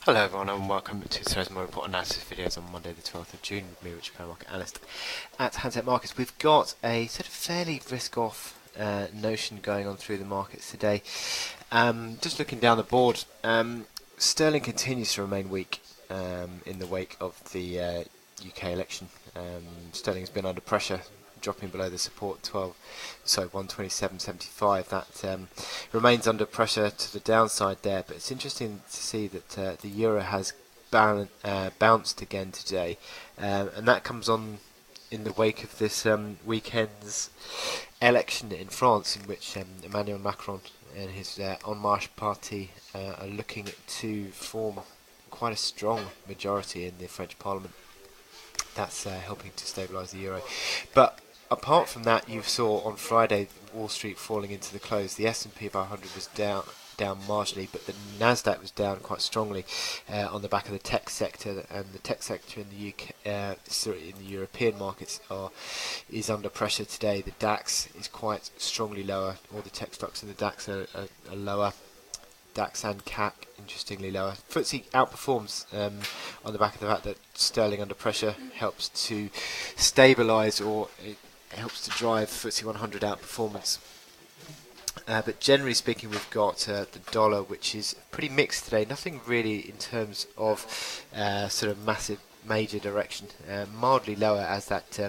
Hello everyone and welcome to today's more report analysis videos on Monday the 12th of June with me, Rich Power Market Analyst at Handset Markets. We've got a sort of fairly risk-off notion going on through the markets today. Just looking down the board, sterling continues to remain weak in the wake of the UK election. Sterling has been under pressure, dropping below the support 127.75. That remains under pressure to the downside there, but it's interesting to see that the euro has bounced again today, and that comes on in the wake of this weekend's election in France, in which Emmanuel Macron and his En Marche party are looking to form quite a strong majority in the French Parliament. That's helping to stabilise the euro. But apart from that, you saw on Friday Wall Street falling into the close. The S&P 500 was down marginally, but the Nasdaq was down quite strongly on the back of the tech sector, and the tech sector in the UK, in the European markets is under pressure today. The DAX is quite strongly lower. All the tech stocks in the DAX are lower. DAX and CAC, interestingly lower. FTSE outperforms on the back of the fact that sterling under pressure helps to stabilise, or it helps to drive FTSE 100 outperformance. But generally speaking, we've got the dollar, which is pretty mixed today. Nothing really in terms of sort of major direction. Mildly lower as that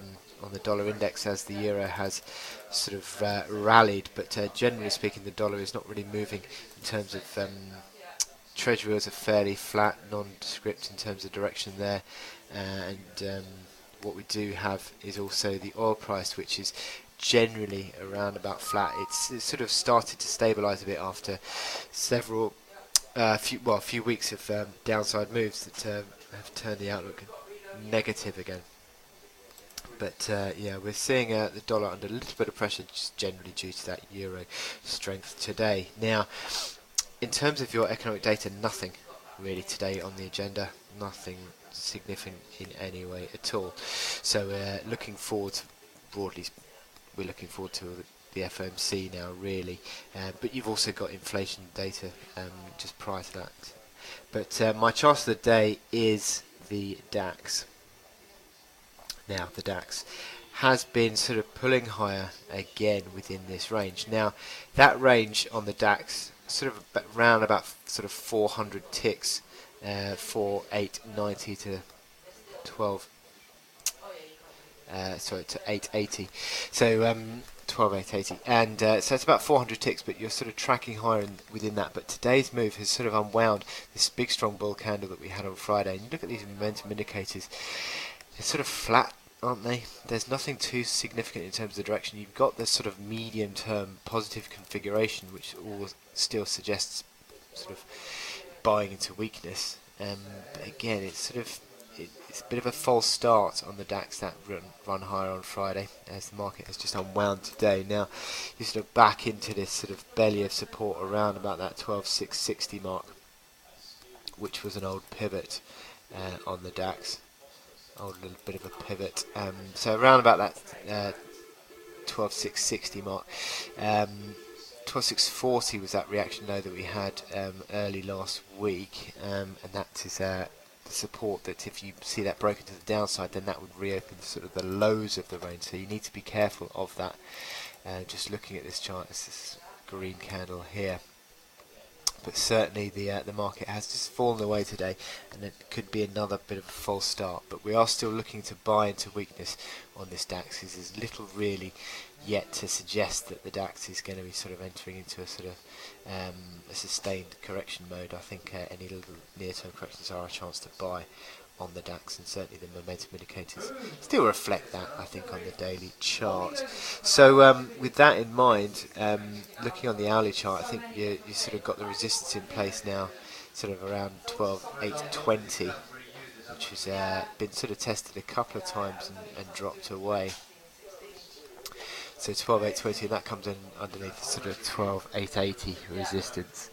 on the dollar index, as the euro has sort of rallied, but generally speaking the dollar is not really moving in terms of treasury bills are fairly flat, nondescript in terms of direction there, and what we do have is also the oil price, which is generally around about flat. It's sort of started to stabilise a bit after several few weeks of downside moves that have turned the outlook negative again. But yeah, we're seeing the dollar under a little bit of pressure, just generally due to that euro strength today. Now, in terms of your economic data, nothing really today on the agenda, nothing significant in any way at all. So looking forward, broadly, we're looking forward to the FOMC now, really. But you've also got inflation data just prior to that. But my chart of the day is the DAX. Now, the DAX has been sort of pulling higher again within this range. Now, that range on the DAX, sort of around about sort of 400 ticks, 4890 to 880. So 12880, and so it's about 400 ticks, but you're sort of tracking higher within that. But today's move has sort of unwound this big strong bull candle that we had on Friday. And you look at these momentum indicators, they're sort of flat, aren't they? There's nothing too significant in terms of the direction. You've got this sort of medium-term positive configuration, which all still suggests sort of buying into weakness. But again, it's a bit of a false start on the DAX that run higher on Friday, as the market has just unwound today. Now, you're sort of back into this sort of belly of support around about that 12,660 mark, which was an old pivot on the DAX. Old little bit of a pivot. So around about that 12,660 mark. 12,640 was that reaction low that we had early last week, and that is the support that if you see that broken to the downside, then that would reopen sort of the lows of the range. So you need to be careful of that. Just looking at this chart, it's this green candle here. But certainly the market has just fallen away today, and it could be another bit of a false start. But we are still looking to buy into weakness on this DAX, because there's little really yet to suggest that the DAX is going to be sort of entering into a sort of a sustained correction mode. I think any little near-term corrections are a chance to buy on the DAX, and certainly the momentum indicators still reflect that, I think, on the daily chart. So with that in mind, looking on the hourly chart, I think you sort of got the resistance in place now, sort of around 12,820, which has been sort of tested a couple of times and dropped away. So 12,820, and that comes in underneath sort of 12,880 resistance,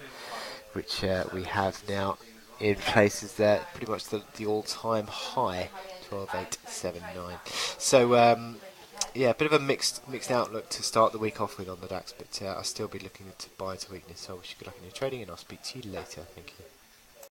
which we have now in places there, pretty much the all-time high, 12,879. So yeah, a bit of a mixed outlook to start the week off with on the DAX, but I'll still be looking to buy into weakness. So I wish you good luck in your trading, and I'll speak to you later. Thank you.